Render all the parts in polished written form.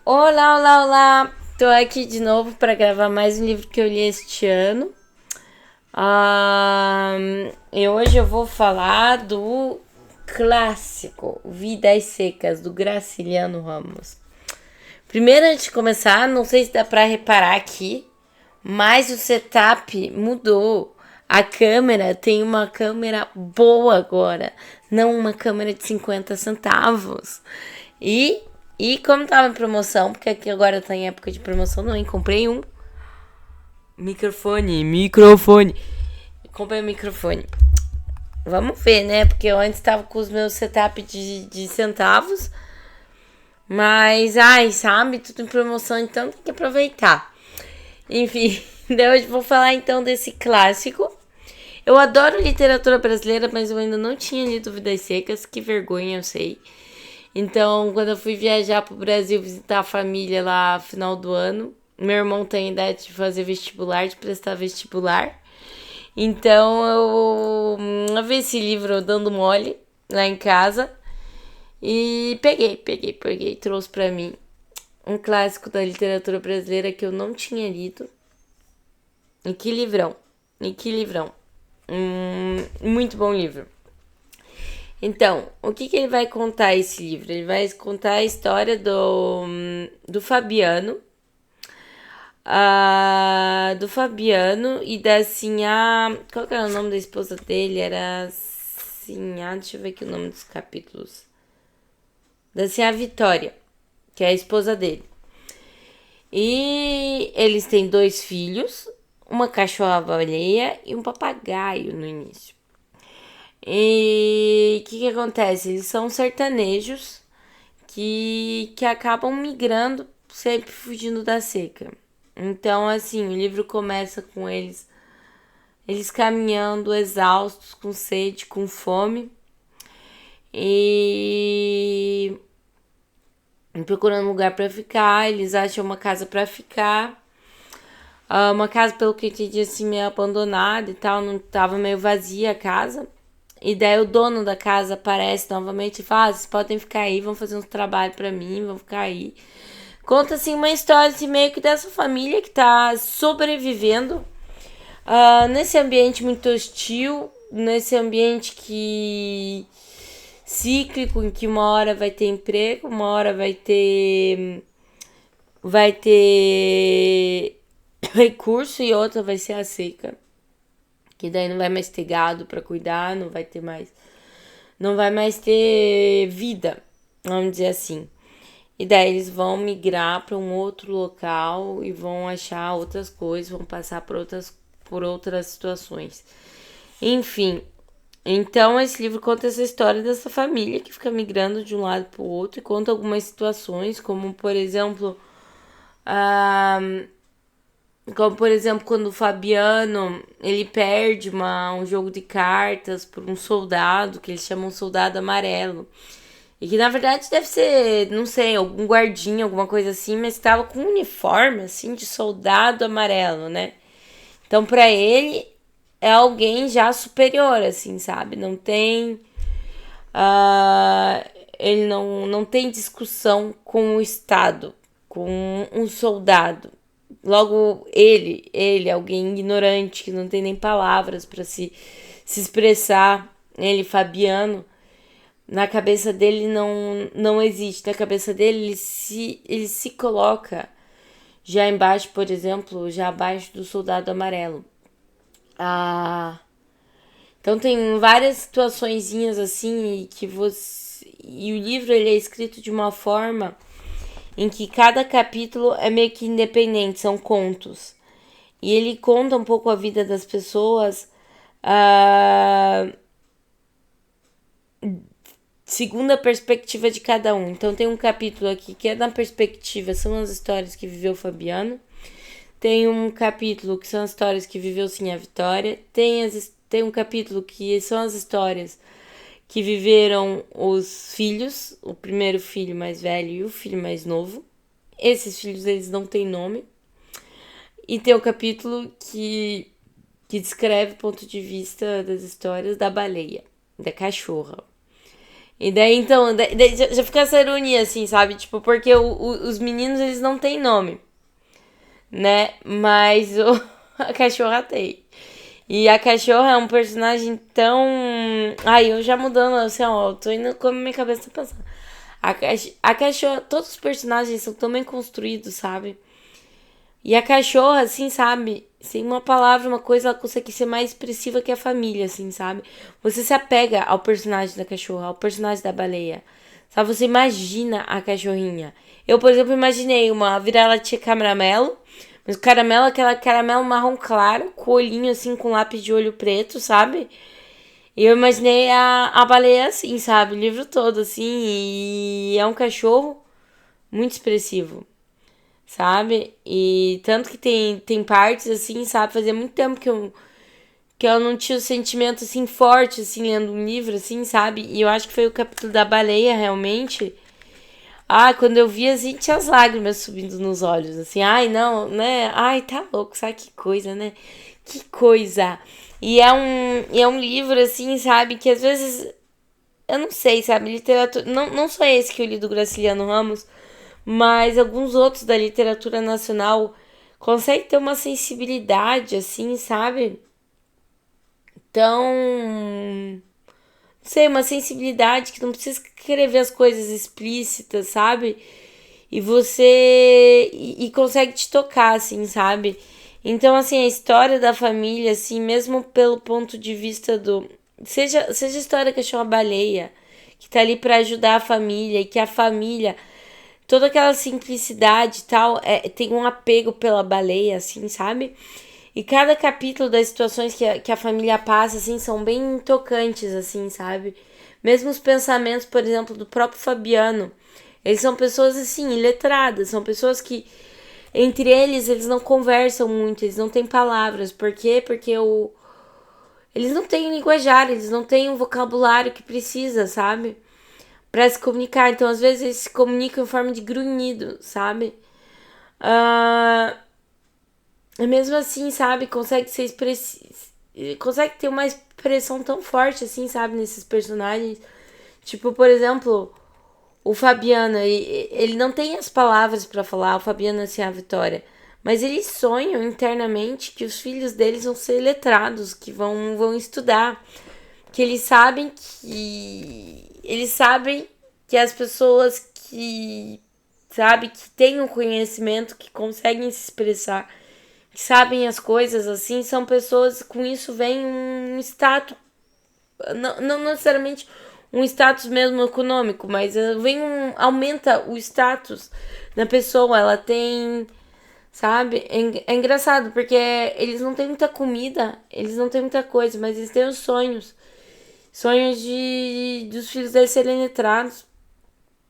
Olá, olá, olá! Tô aqui de novo para gravar mais um livro que eu li este ano. E hoje eu vou falar do clássico Vidas Secas, do Graciliano Ramos. Primeiro, antes de começar, não sei se dá para reparar aqui, mas o setup mudou. A câmera tem uma câmera boa agora, não uma câmera de 50 centavos. E como tava em promoção, porque aqui agora tá em época de promoção, não, comprei um microfone. Comprei um microfone. Vamos ver, né? Porque eu antes tava com os meus setup de centavos. Mas, sabe, tudo em promoção, então tem que aproveitar. Enfim, hoje vou falar então desse clássico. Eu adoro literatura brasileira, mas eu ainda não tinha lido Vidas Secas, que vergonha, eu sei. Então, quando eu fui viajar pro Brasil visitar a família lá no final do ano, meu irmão tem idade de fazer vestibular, de prestar vestibular. Então, eu vi esse livro dando mole lá em casa e peguei, trouxe pra mim um clássico da literatura brasileira que eu não tinha lido. E que livrão. Muito bom livro. Então, o que ele vai contar esse livro? Ele vai contar a história do Fabiano. Do Fabiano e da Sinhá. Qual que era o nome da esposa dele? Era Sinhá. Deixa eu ver aqui o nome dos capítulos. Da Sinhá Vitória, que é a esposa dele. E eles têm 2 filhos, uma cachorra-baleia e um papagaio no início. E o que acontece? Eles são sertanejos que acabam migrando, sempre fugindo da seca. Então, assim, o livro começa com eles caminhando, exaustos, com sede, com fome. E procurando um lugar para ficar. Eles acham uma casa para ficar. Uma casa, pelo que eu entendi, assim, meio abandonada e tal. Não tava meio vazia a casa. E daí o dono da casa aparece novamente e fala: vocês podem ficar aí, vão fazer um trabalho pra mim, vão ficar aí. Conta, assim, uma história, assim, meio que dessa família que tá sobrevivendo nesse ambiente muito hostil, nesse ambiente que cíclico, em que uma hora vai ter emprego, uma hora vai ter recurso e outra vai ser a seca. Que daí não vai mais ter gado para cuidar, não vai mais ter vida, vamos dizer assim. E daí eles vão migrar para um outro local e vão achar outras coisas, vão passar por outras situações. Enfim, então esse livro conta essa história dessa família que fica migrando de um lado para o outro e conta algumas situações, como por exemplo, quando o Fabiano ele perde um jogo de cartas por um soldado que eles chamam soldado amarelo. E que na verdade deve ser, não sei, algum guardinha, alguma coisa assim, mas estava com um uniforme assim de soldado amarelo, né? Então pra ele é alguém já superior, assim, sabe? Não tem. Ele não tem discussão com o Estado, com um soldado. Logo, ele, alguém ignorante, que não tem nem palavras para se expressar, ele, Fabiano, na cabeça dele não existe. Na cabeça dele, ele se coloca já embaixo, por exemplo, já abaixo do soldado amarelo. Então tem várias situaçõezinhas assim e o livro ele é escrito de uma forma em que cada capítulo é meio que independente, são contos. E ele conta um pouco a vida das pessoas segundo a perspectiva de cada um. Então tem um capítulo aqui que é da perspectiva, são as histórias que viveu o Fabiano. Tem um capítulo que são as histórias que viveu sim a Vitória. Tem um capítulo que são as histórias que viveram os filhos, o primeiro filho mais velho e o filho mais novo. Esses filhos, eles não têm nome. E tem o capítulo que descreve o ponto de vista das histórias da baleia, da cachorra. E daí, então, daí já fica essa ironia, assim, sabe? Tipo, porque os meninos, eles não têm nome, né? Mas a cachorra tem. E a cachorra é um personagem tão... Ai, eu já mudando, assim, ó, eu tô indo como minha cabeça tá pensando. A cachorra, todos os personagens são tão bem construídos, sabe? E a cachorra, assim, sabe? Sem uma palavra, uma coisa, ela consegue ser mais expressiva que a família, assim, sabe? Você se apega ao personagem da cachorra, ao personagem da baleia. Sabe? Você imagina a cachorrinha. Eu, por exemplo, imaginei uma vira-latinha caramelo. Mas o caramelo, aquela caramelo marrom claro, com olhinho assim, com lápis de olho preto, sabe? E eu imaginei a baleia assim, sabe? O livro todo, assim. E é um cachorro muito expressivo, sabe? E tanto que tem partes assim, sabe? Fazia muito tempo que eu não tinha o sentimento assim forte, assim, lendo um livro, assim, sabe? E eu acho que foi o capítulo da baleia, realmente. Ah, quando eu vi, assim, tinha as lágrimas subindo nos olhos, assim, ai, não, né? Ai, tá louco, sabe que coisa, né? Que coisa. E é um livro, assim, sabe, que às vezes, eu não sei, sabe, literatura, não só esse que eu li do Graciliano Ramos, mas alguns outros da literatura nacional consegue ter uma sensibilidade, assim, sabe? Tão, sei, uma sensibilidade que não precisa escrever as coisas explícitas, sabe? E consegue te tocar, assim, sabe? Então, assim, a história da família, assim, mesmo pelo ponto de vista do... Seja a história que chama baleia, que tá ali pra ajudar a família, e que a família, toda aquela simplicidade e tal, tem um apego pela baleia, assim, sabe? E cada capítulo das situações que a família passa, assim, são bem tocantes, assim, sabe? Mesmo os pensamentos, por exemplo, do próprio Fabiano. Eles são pessoas, assim, iletradas. São pessoas que, entre eles não conversam muito. Eles não têm palavras. Por quê? Porque eles não têm linguajar. Eles não têm o vocabulário que precisa, sabe? Pra se comunicar. Então, às vezes, eles se comunicam em forma de grunhido, sabe? Mesmo assim, sabe? Consegue ser consegue ter uma expressão tão forte, assim, sabe? Nesses personagens. Tipo, por exemplo, o Fabiano, ele não tem as palavras pra falar, o Fabiano, assim, a Vitória. Mas eles sonham internamente que os filhos deles vão ser letrados, que vão estudar. Que eles sabem que. Eles sabem que as pessoas que. Sabe, que têm o conhecimento, que conseguem se expressar, que sabem as coisas assim, são pessoas, com isso vem um status, não necessariamente um status mesmo econômico, mas aumenta o status da pessoa, ela tem, sabe? É engraçado, porque eles não têm muita comida, eles não têm muita coisa, mas eles têm os sonhos dos filhos deles serem letrados,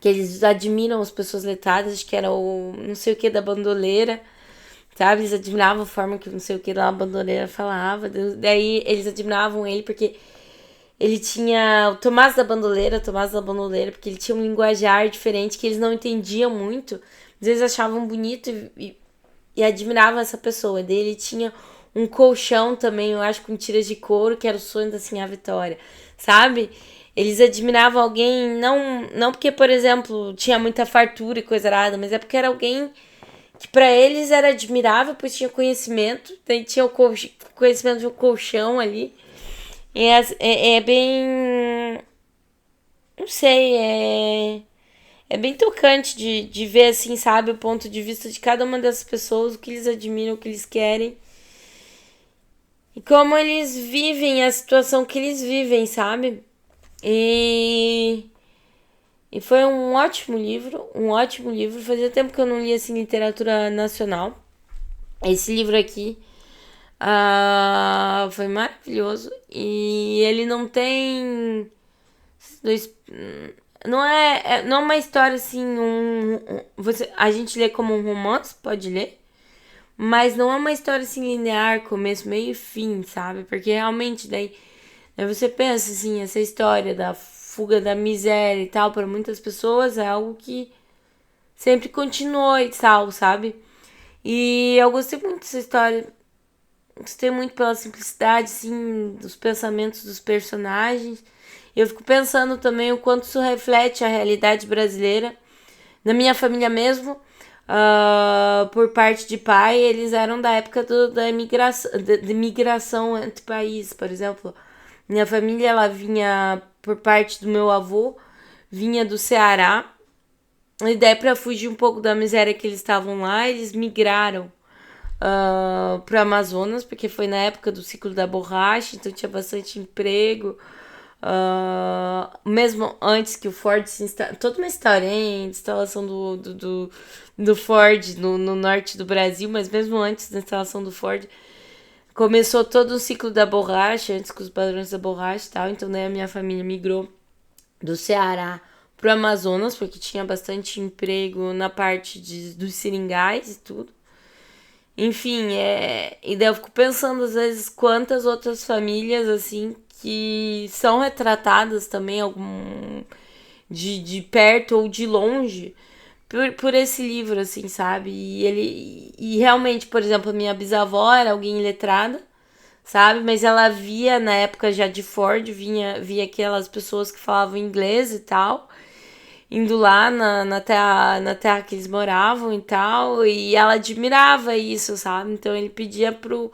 que eles admiram as pessoas letradas, acho que era o não sei o que da bandoleira, sabe? Eles admiravam a forma que não sei o que lá a bandoleira falava. Daí eles admiravam ele porque ele tinha o Tomás da Bandoleira, porque ele tinha um linguajar diferente que eles não entendiam muito, mas eles achavam bonito e admiravam essa pessoa. Daí ele tinha um colchão também, eu acho, com tiras de couro, que era o sonho da Sinhá Vitória, sabe? Eles admiravam alguém, não porque, por exemplo, tinha muita fartura e coisa errada, mas é porque era alguém que para eles era admirável, pois tinha conhecimento, daí tinha o conhecimento de um colchão ali. É bem. Não sei, é bem tocante de ver, assim, sabe, o ponto de vista de cada uma dessas pessoas, o que eles admiram, o que eles querem. E como eles vivem a situação que eles vivem, sabe? E. E foi um ótimo livro, um ótimo livro. Fazia tempo que eu não lia assim literatura nacional. Esse livro aqui foi maravilhoso. E ele não tem. Não é uma história assim. A gente lê como um romance, pode ler. Mas não é uma história assim linear, começo, meio e fim, sabe? Porque realmente daí você pensa assim, essa história da fuga da miséria e tal, para muitas pessoas é algo que sempre continuou e tal, sabe? E eu gostei muito dessa história. Gostei muito pela simplicidade, assim, dos pensamentos dos personagens. E eu fico pensando também o quanto isso reflete a realidade brasileira. Na minha família mesmo, por parte de pai, eles eram da época da imigração, de migração entre países, por exemplo. Minha família, ela vinha, por parte do meu avô, vinha do Ceará. E daí, para fugir um pouco da miséria que eles estavam lá, eles migraram para o Amazonas, porque foi na época do ciclo da borracha, então tinha bastante emprego. Mesmo antes que o Ford se instalasse, toda uma história, hein, de instalação do Ford no norte do Brasil, mas mesmo antes da instalação do Ford, começou todo o ciclo da borracha, antes com os padrões da borracha e tal, então daí a minha família migrou do Ceará pro Amazonas, porque tinha bastante emprego na parte dos seringais e tudo. Enfim, e daí eu fico pensando às vezes quantas outras famílias, assim, que são retratadas também de perto ou de longe por esse livro, assim, sabe? E realmente, por exemplo, a minha bisavó era alguém letrada, sabe? Mas ela via, na época já de Ford, via aquelas pessoas que falavam inglês e tal, indo lá na terra que eles moravam e tal, e ela admirava isso, sabe? Então ele pedia pro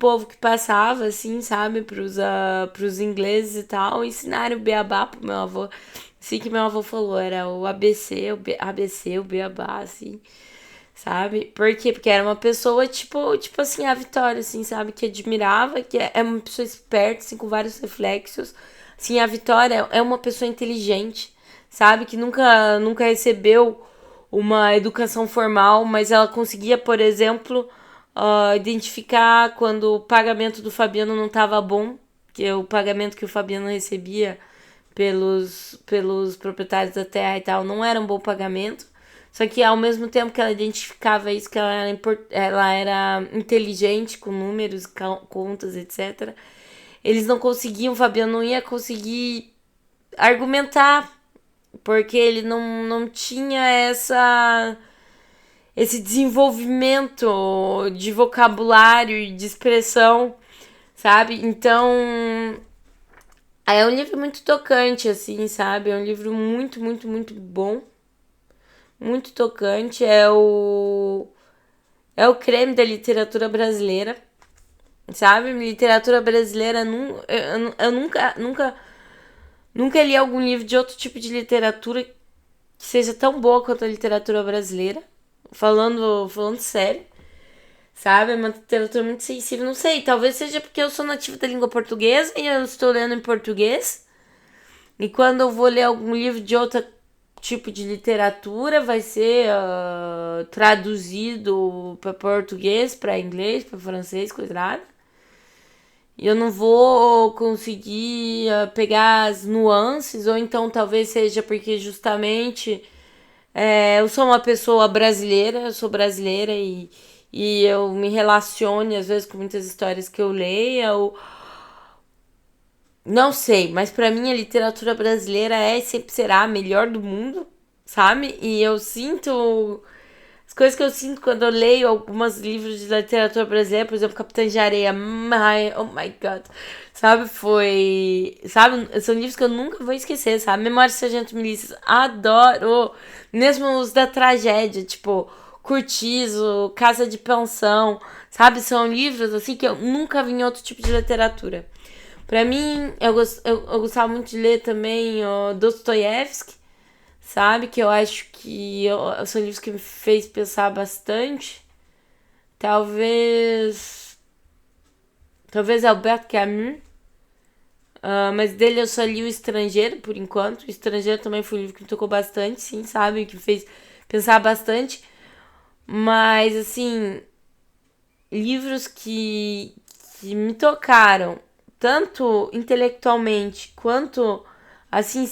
povo que passava, assim, sabe? Pros ingleses e tal, ensinarem o beabá pro meu avô. Assim que meu avô falou, era o ABC, o beabá, assim, sabe? Por quê? Porque era uma pessoa, tipo assim, a Vitória, assim, sabe? Que admirava, que é uma pessoa esperta, assim, com vários reflexos. Assim, a Vitória é uma pessoa inteligente, sabe? Que nunca recebeu uma educação formal, mas ela conseguia, por exemplo, identificar quando o pagamento do Fabiano não estava bom, que é o pagamento que o Fabiano recebia pelos proprietários da terra e tal, não era um bom pagamento. Só que ao mesmo tempo que ela identificava isso, que ela era inteligente com números, contas, etc., eles não conseguiam, o Fabiano não ia conseguir argumentar, porque ele não tinha esse desenvolvimento de vocabulário e de expressão, sabe? Então, é um livro muito tocante, assim, sabe? É um livro muito, muito, muito bom. Muito tocante. É o creme da literatura brasileira, sabe? Literatura brasileira, eu nunca li algum livro de outro tipo de literatura que seja tão boa quanto a literatura brasileira. Falando sério, sabe? É uma literatura muito sensível. Não sei, talvez seja porque eu sou nativa da língua portuguesa e eu estou lendo em português. E quando eu vou ler algum livro de outro tipo de literatura, vai ser traduzido para português, para inglês, para francês, coisa nada. E eu não vou conseguir pegar as nuances, ou então talvez seja porque justamente eu sou uma pessoa brasileira, eu sou brasileira e eu me relaciono às vezes com muitas histórias que eu leio. Não sei, mas pra mim a literatura brasileira é e sempre será a melhor do mundo, sabe? E eu sinto. As coisas que eu sinto quando eu leio alguns livros de literatura brasileira, por exemplo, Capitães de Areia, oh my god, sabe? Sabe? São livros que eu nunca vou esquecer, sabe? Memórias do Sargento Milícias, adoro! Mesmo os da tragédia, tipo Curtizo, Casa de Pensão, sabe? São livros assim que eu nunca vi em outro tipo de literatura. Pra mim, eu gostava muito de ler também Dostoiévski, sabe? Que eu acho que são livros que me fez pensar bastante. Talvez Albert Camus. Mas dele eu só li O Estrangeiro, por enquanto. O Estrangeiro também foi um livro que me tocou bastante, sim, sabe? Que me fez pensar bastante. Mas, assim, livros que me tocaram tanto intelectualmente quanto assim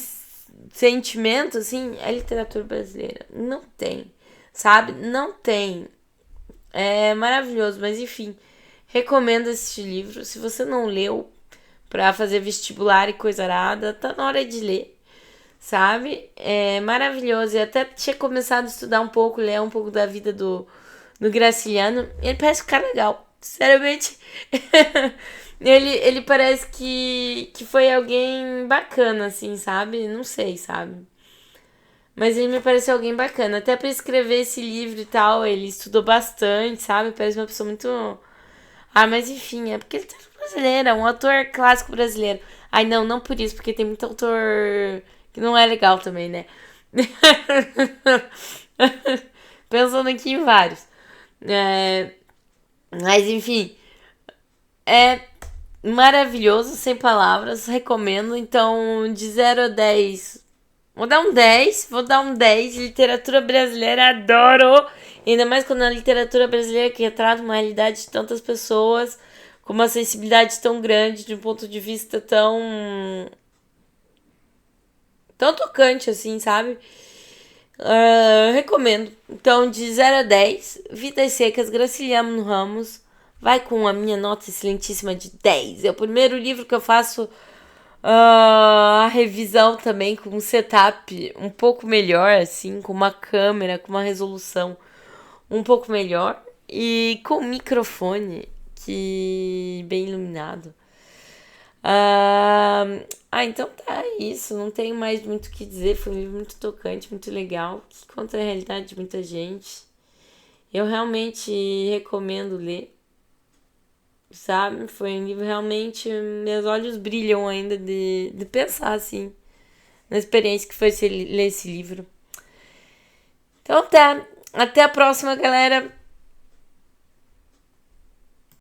sentimento, assim, a literatura brasileira não tem, sabe? Não tem. É maravilhoso, mas enfim, recomendo esse livro. Se você não leu pra fazer vestibular e coisa arada, tá na hora de ler, sabe? É maravilhoso. E até tinha começado a estudar um pouco, ler um pouco da vida do Graciliano. Ele parece um cara legal, sinceramente. Ele parece que foi alguém bacana, assim, sabe? Não sei, sabe? Mas ele me pareceu alguém bacana. Até pra escrever esse livro e tal, ele estudou bastante, sabe? Parece uma pessoa muito. Ah, mas enfim, é porque ele tá brasileiro, é um ator clássico brasileiro. Ai, não, não por isso, porque tem muito autor que não é legal também, né? Pensando aqui em vários. É, mas enfim, é maravilhoso, sem palavras, recomendo. Então, de 0 a 10, vou dar um 10. Literatura brasileira, adoro. Ainda mais quando a literatura brasileira que retrata uma realidade de tantas pessoas, com uma sensibilidade tão grande, de um ponto de vista tão tocante, assim, sabe? Recomendo. Então, de 0 a 10, Vidas Secas, Graciliano Ramos, vai com a minha nota excelentíssima de 10. É o primeiro livro que eu faço a revisão também com um setup um pouco melhor, assim, com uma câmera, com uma resolução um pouco melhor e com um microfone que bem iluminado. Então tá isso. Não tenho mais muito o que dizer. Foi um livro muito tocante, muito legal, que conta a realidade de muita gente. Eu realmente recomendo ler, sabe? Foi um livro realmente. Meus olhos brilham ainda de pensar assim na experiência que foi ler esse livro. Então tá. Até a próxima, galera.